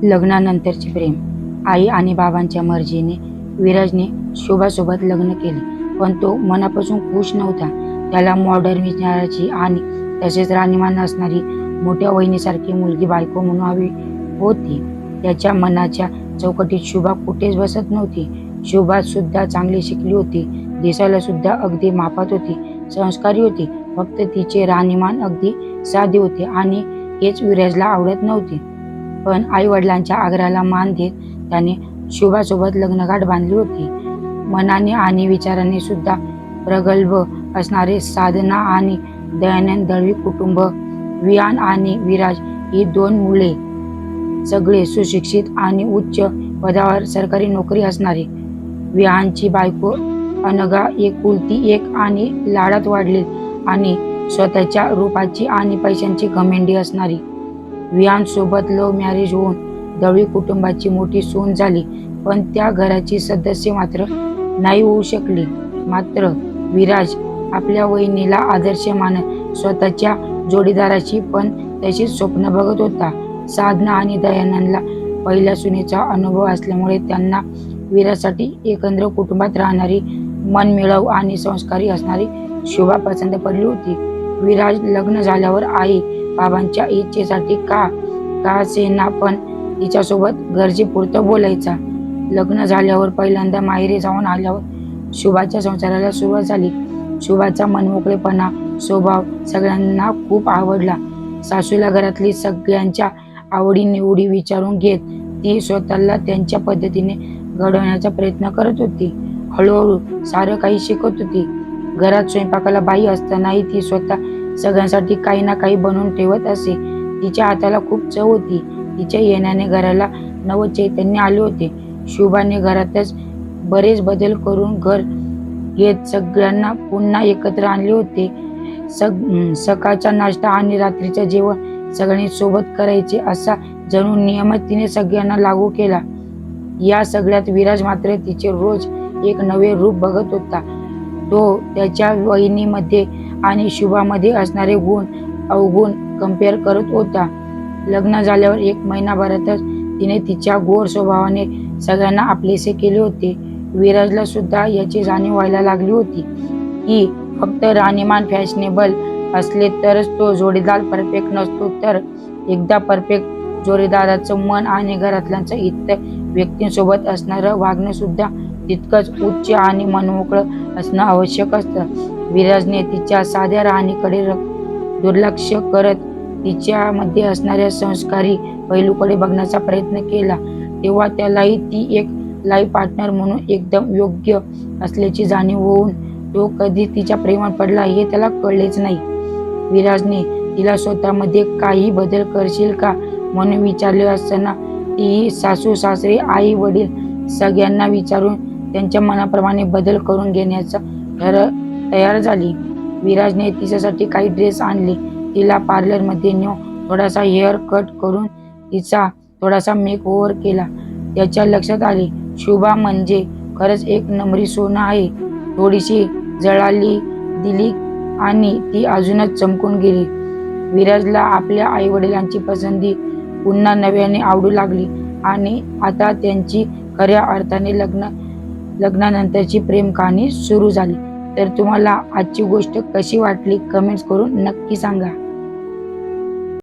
लग्नानंतरचे प्रेम. आई आणि बाबांच्या मर्जीने विराजने शुभासोबत लग्न केले, पण तो मनापासून खुश नव्हता. त्याला मॉडर्न विचाराची आणि तसेच राहणीमान असणारी मोठ्या वहिनीसारखी मुलगी बायको म्हणून हवी होती. त्याच्या मनाच्या चौकटीत शुभा कुठेच बसत नव्हती. शुभा सुद्धा चांगली शिकली होती, दिसायला सुद्धा अगदी मापात होती, संस्कारी होती. फक्त तिचे राहणीमान अगदी साधे होते आणि हेच विराजला आवडत नव्हते. पण आई वडिलांच्या आग्रहाला मान देत त्याने शुभासोबत लग्नगाठ बांधली होती. मनाने आणि विचाराने सुद्धा प्रगल्भ असणारे साधना आणि दयानंद दळवी कुटुंब. विहान आणि विराज ही 2 मुले, सगळे सुशिक्षित आणि उच्च पदावर सरकारी नोकरी असणारे. विहानची बायको अनघा एकुलती एक आणि लाडात वाढली आणि स्वतःच्या रूपाची आणि पैशांची घमेंडी असणारी. विहान सोबत लव्ह मॅरेज होऊन दळवी कुटुंबाची मोठी सून झाली, पण त्या घराची सदस्य मात्र नाही होऊ शकली. मात्र विराज आपल्या वहिनीला आदर्श मानत स्वतःच्या जोडीदाराची पण तशीच स्वप्न बघत होता. साधना आणि दयानंदला पहिल्या सुनेचा अनुभव असल्यामुळे त्यांना विराजसाठी एकत्र कुटुंबात राहणारी, मनमिळावू आणि संस्कारी असणारी शुभा पसंत पडली होती. विराज लग्न झाल्यावर आई बाबांच्या इच्छेसाठी का असेना पण तिच्यासोबत गरजेपुरतं बोलायचा. लग्न झाल्यावर पहिल्यांदा माहेरी जाऊन आल्यावर शुभाच्या संसाराला सुरुवात झाली. शुभाचा मनमोकळेपणा, स्वभाव सगळ्यांना खूप आवडला. सासूला घरातली सगळ्यांच्या आवडीनिवडी विचारून घेत ती स्वतःला त्यांच्या पद्धतीने घडवण्याचा प्रयत्न करत होती. हळूहळू सारं काही शिकत होती. घरात स्वयंपाकाला बाई असतानाही ती स्वतः सगळ्यांसाठी काही ना काही बनवून ठेवत असे. तिच्या हाताला खूप चव होती. तिच्या येण्याने घराला नवं चैतन्य आले होते. शुभाने घरातच बरेच बदल करून घर घेत सगळ्यांना पुन्हा एकत्र आणले होते. सकाळचा नाश्ता आणि रात्रीचं जेवण सगळ्यांनी सोबत करायचे असा जणू नियमच तिने सगळ्यांना लागू केला. या सगळ्यात विराज मात्र तिचे रोज एक नवे रूप बघत होता. तो त्याच्या वहिनीमध्ये आणि शुभामध्ये असणारे गुण अवगुण कम्पेअर करत होता. लग्न झाल्यावर 1 महिनाभरातच तिने तिच्या गोड स्वभावाने सगळ्यांना आपलेसे केले होते. विराजला सुद्धा याची जाणीव व्हायला लागली होती की फक्त राहणीमान फॅशनेबल असले तरच तो जोडीदार परफेक्ट नसतो, तर एकदा परफेक्ट जोडीदाराचं मन आणि घरातल्यांचं इतर व्यक्तींसोबत असणारं वागणं सुद्धा तितकंच उच्च आणि मनमोकळं असणं आवश्यक असतं. विराजने तिच्या साध्या राहणीकडे दुर्लक्ष करत तिच्यामध्ये असणाऱ्या संस्कारी पैलूकडे बघण्याचा प्रयत्न केला. तेव्हा त्यालाही ती एक लाईफ पार्टनर म्हणून एकदम योग्य असल्याची जाणीव होऊन तो कधी तिच्या प्रेमात पडला हे त्याला कळलेच नाही. विराजने तिला स्वतःमध्ये काही बदल करशील का म्हणून विचारले असताना तीही सासू सासरे आई वडील सगळ्यांना विचारून त्यांच्या मनाप्रमाणे बदल करून घेण्याचं तयार झाली. विराजने तिच्यासाठी काही ड्रेस आणले, तिला पार्लरमध्ये नेऊन थोडासा हेअर कट करून तिचा थोडासा मेक ओव्हर केला. त्याच्या लक्षात आले शुभा म्हणजे खरंच एक नंबरी सोनं आहे. थोडीशी जळाली दिली आणि ती अजूनच चमकून गेली. विराजला आपल्या आई वडिलांची पसंती पुन्हा नव्याने आवडू लागली आणि आता त्यांची खऱ्या अर्थाने लग्नानंतरची प्रेम कहाणी सुरू झाली. तर तुम्हाला आजची गोष्ट कशी वाटली कमेंट्स करून नक्की सांगा.